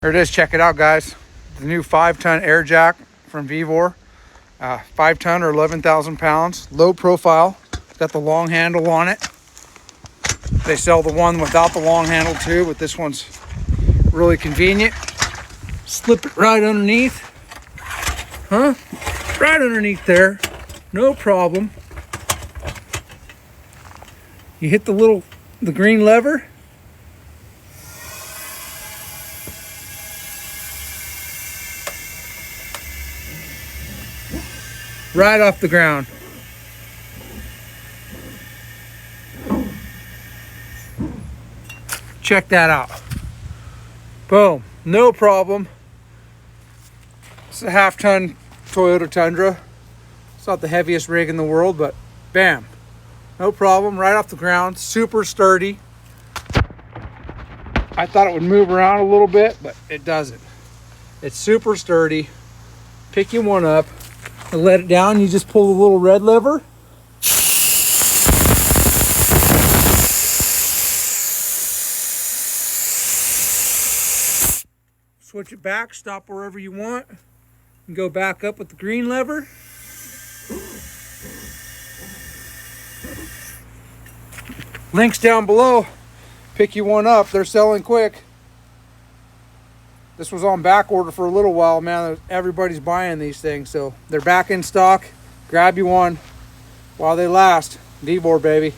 Here it is. Check it out, guys. The new 5-ton air jack from Vevor. 5-ton or 11,000 pounds. Low profile. Got the long handle on it. They sell the one without the long handle too, but this one's really convenient. Slip it right underneath. Huh? Right underneath there. No problem. You hit the green lever. Right off the ground. Check that out. Boom. No problem. It's a 1/2-ton Toyota Tundra. It's not the heaviest rig in the world, but bam. No problem. Right off the ground. Super sturdy. I thought it would move around a little bit, but it doesn't. It's super sturdy. Pick you one up and let it down. You just pull the little red lever. Switch it back, stop wherever you want, and go back up with the green lever. Links down below. Pick you one up. They're selling quick. This was on back order for a little while, man. Everybody's buying these things, so they're back in stock. Grab you one while they last. Vevor, baby.